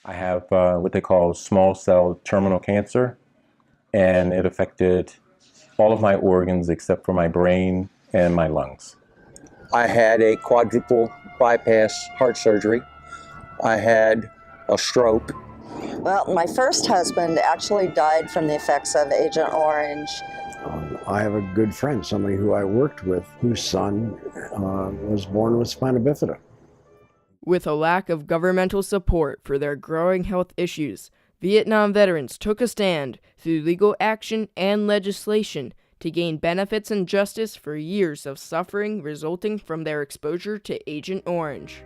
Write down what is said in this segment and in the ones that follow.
I have what they call small cell terminal cancer, and it affected all of my organs except for my brain and my lungs. I had a quadruple bypass heart surgery. I had a stroke. Well, my first husband actually died from the effects of Agent Orange. I have a good friend, somebody who I worked with, whose son was born with spina bifida. With a lack of governmental support for their growing health issues, Vietnam veterans took a stand through legal action and legislation to gain benefits and justice for years of suffering resulting from their exposure to Agent Orange.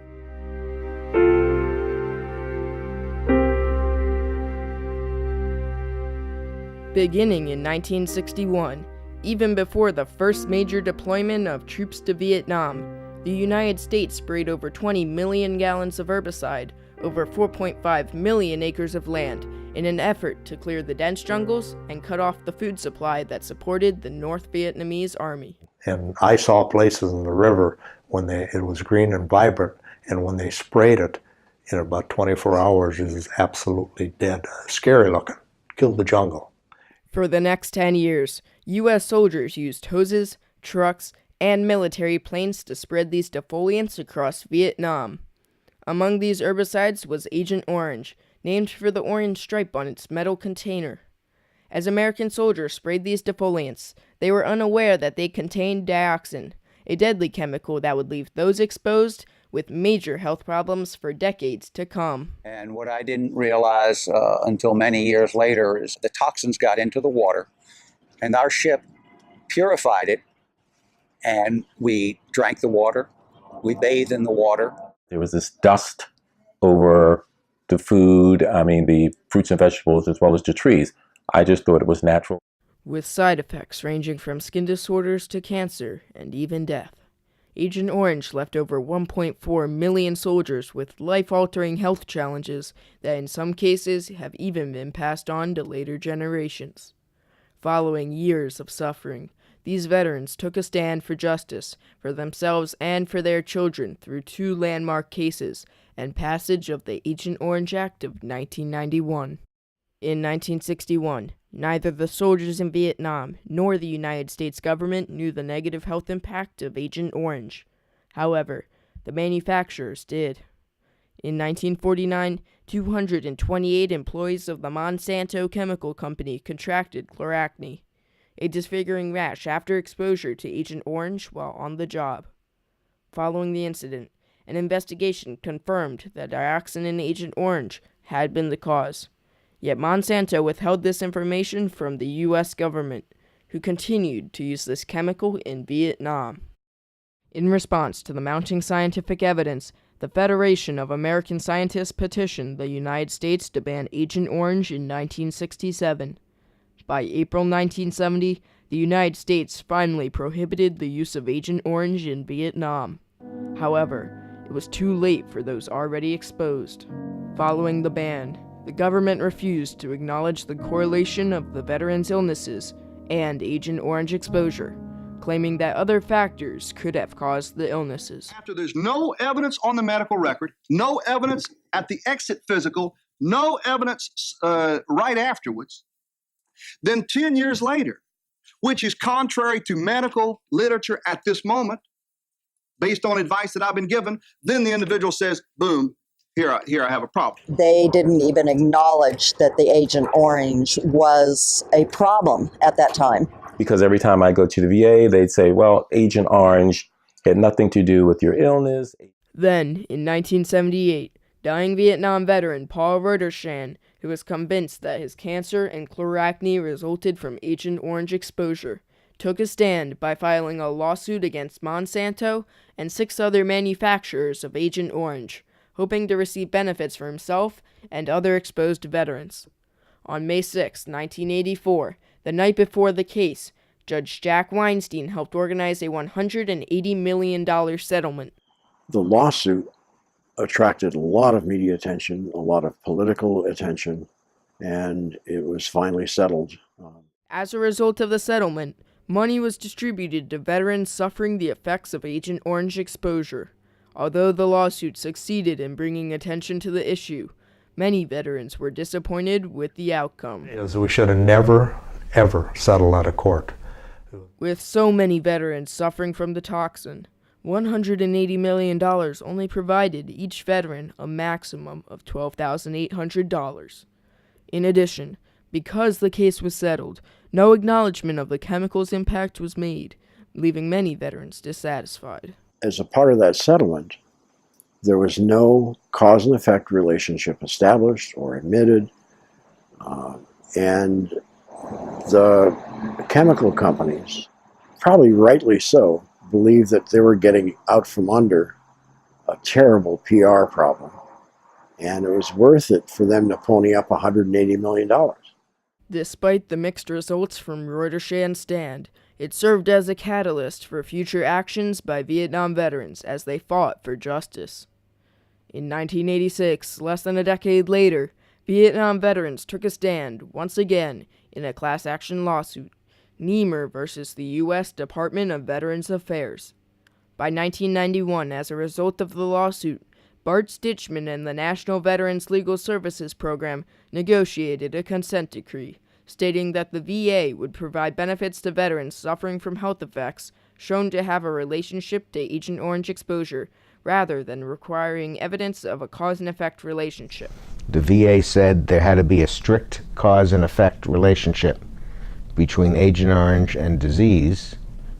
Beginning in 1961, even before the first major deployment of troops to Vietnam, the United States sprayed over 20 million gallons of herbicide over 4.5 million acres of land in an effort to clear the dense jungles and cut off the food supply that supported the North Vietnamese army. And I saw places in the river when it was green and vibrant, and when they sprayed it, in about 24 hours, it was absolutely dead. Scary looking. Killed the jungle. For the next 10 years, U.S. soldiers used hoses, trucks, and military planes to spread these defoliants across Vietnam. Among these herbicides was Agent Orange, named for the orange stripe on its metal container. As American soldiers sprayed these defoliants, they were unaware that they contained dioxin, a deadly chemical that would leave those exposed with major health problems for decades to come. And what I didn't realize until many years later is the toxins got into the water, and our ship purified it, and we drank the water, we bathed in the water. There was this dust over the food, the fruits and vegetables, as well as the trees. I just thought it was natural. With side effects ranging from skin disorders to cancer and even death, Agent Orange left over 1.4 million soldiers with life-altering health challenges that in some cases have even been passed on to later generations. Following years of suffering, these veterans took a stand for justice for themselves and for their children through two landmark cases and passage of the Agent Orange Act of 1991. In 1961, neither the soldiers in Vietnam nor the United States government knew the negative health impact of Agent Orange. However, the manufacturers did. In 1949, 228 employees of the Monsanto Chemical Company contracted chloracne, a disfiguring rash after exposure to Agent Orange while on the job. Following the incident, an investigation confirmed that dioxin in Agent Orange had been the cause. Yet Monsanto withheld this information from the U.S. government, who continued to use this chemical in Vietnam. In response to the mounting scientific evidence, the Federation of American Scientists petitioned the United States to ban Agent Orange in 1967. By April 1970, the United States finally prohibited the use of Agent Orange in Vietnam. However, it was too late for those already exposed. Following the ban, the government refused to acknowledge the correlation of the veterans' illnesses and Agent Orange exposure, claiming that other factors could have caused the illnesses. After there's no evidence on the medical record, no evidence at the exit physical, no evidence right afterwards, then 10 years later, which is contrary to medical literature at this moment, based on advice that I've been given, then the individual says, boom, here I have a problem. They didn't even acknowledge that the Agent Orange was a problem at that time. Because every time I go to the VA, they'd say, well, Agent Orange had nothing to do with your illness. Then, in 1978, dying Vietnam veteran Paul Roedershan, who was convinced that his cancer and chloracne resulted from Agent Orange exposure, took a stand by filing a lawsuit against Monsanto and 6 other manufacturers of Agent Orange, hoping to receive benefits for himself and other exposed veterans. On May 6, 1984, the night before the case, Judge Jack Weinstein helped organize a $180 million settlement. The lawsuit attracted a lot of media attention, a lot of political attention, and it was finally settled. As a result of the settlement, money was distributed to veterans suffering the effects of Agent Orange exposure. Although the lawsuit succeeded in bringing attention to the issue, Many veterans were disappointed with the outcome. We should have never, ever settled out of court. With so many veterans suffering from the toxin, $180 million only provided each veteran a maximum of $12,800. In addition, because the case was settled, no acknowledgement of the chemical's impact was made, leaving many veterans dissatisfied. As a part of that settlement, there was no cause and effect relationship established or admitted, and the chemical companies, probably rightly so, believed that they were getting out from under a terrible PR problem, and it was worth it for them to pony up $180 million. Despite the mixed results from Reuterschan's stand, it served as a catalyst for future actions by Vietnam veterans as they fought for justice. In 1986, less than a decade later, Vietnam veterans took a stand once again in a class action lawsuit, Niemer versus the U.S. Department of Veterans Affairs. By 1991, as a result of the lawsuit, Bart Stitchman and the National Veterans Legal Services Program negotiated a consent decree, stating that the VA would provide benefits to veterans suffering from health effects shown to have a relationship to Agent Orange exposure, rather than requiring evidence of a cause and effect relationship. The VA said there had to be a strict cause and effect relationship between Agent Orange and disease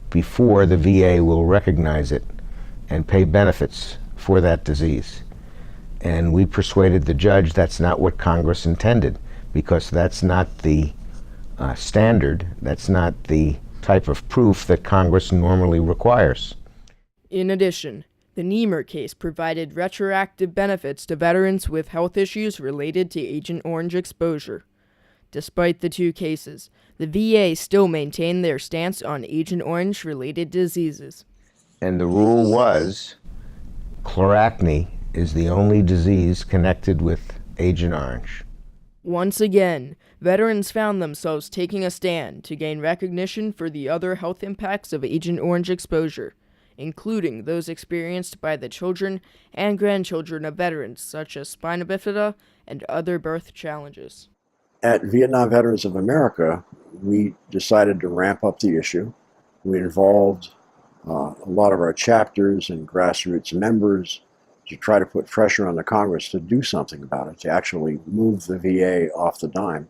before the VA will recognize it and pay benefits for that disease. And we persuaded the judge that's not what Congress intended, because that's not the standard, that's not the type of proof that Congress normally requires. In addition, the Niemer case provided retroactive benefits to veterans with health issues related to Agent Orange exposure. Despite the two cases, the VA still maintained their stance on Agent Orange-related diseases. And the rule was, chloracne is the only disease connected with Agent Orange. Once again, veterans found themselves taking a stand to gain recognition for the other health impacts of Agent Orange exposure, including those experienced by the children and grandchildren of veterans, such as spina bifida and other birth challenges. At Vietnam Veterans of America, we decided to ramp up the issue. We involved a lot of our chapters and grassroots members to try to put pressure on the Congress to do something about it, to actually move the VA off the dime.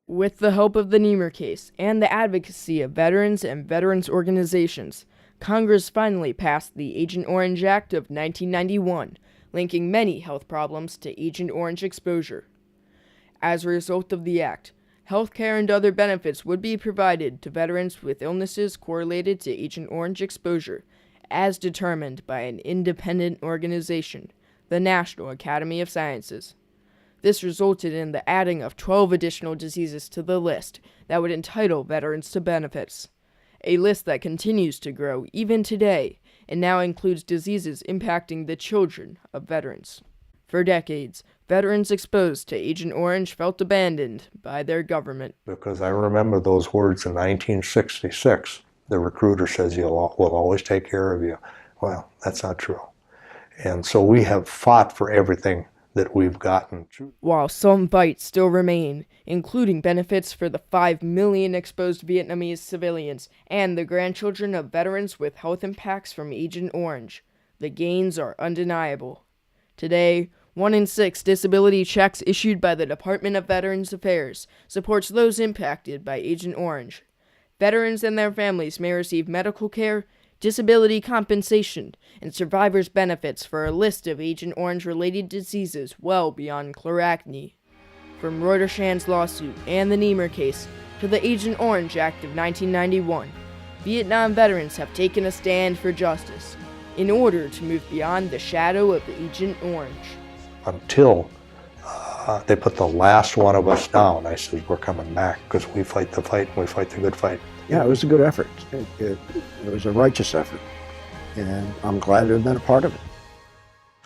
With the help of the Niemer case and the advocacy of veterans and veterans organizations, Congress finally passed the Agent Orange Act of 1991, linking many health problems to Agent Orange exposure. As a result of the act, health care and other benefits would be provided to veterans with illnesses correlated to Agent Orange exposure, as determined by an independent organization, the National Academy of Sciences. This resulted in the adding of 12 additional diseases to the list that would entitle veterans to benefits, a list that continues to grow even today and now includes diseases impacting the children of veterans. For decades, veterans exposed to Agent Orange felt abandoned by their government. Because I remember those words in 1966. The recruiter says, we'll always take care of you. Well, that's not true. And so we have fought for everything that we've gotten. While some fights still remain, including benefits for the 5 million exposed Vietnamese civilians and the grandchildren of veterans with health impacts from Agent Orange, the gains are undeniable. Today, 1 in 6 disability checks issued by the Department of Veterans Affairs supports those impacted by Agent Orange. Veterans and their families may receive medical care, disability compensation, and survivors' benefits for a list of Agent Orange-related diseases well beyond chloracne. From Reuterschan's lawsuit and the Niemer case to the Agent Orange Act of 1991, Vietnam veterans have taken a stand for justice in order to move beyond the shadow of Agent Orange. Until they put the last one of us down, I said, we're coming back because we fight the fight and we fight the good fight. Yeah, it was a good effort. It was a righteous effort, and I'm glad to have been a part of it.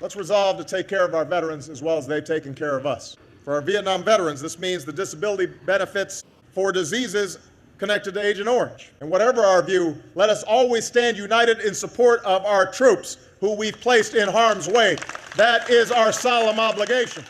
Let's resolve to take care of our veterans as well as they've taken care of us. For our Vietnam veterans, this means the disability benefits for diseases connected to Agent Orange. And whatever our view, let us always stand united in support of our troops who we've placed in harm's way. That is our solemn obligation.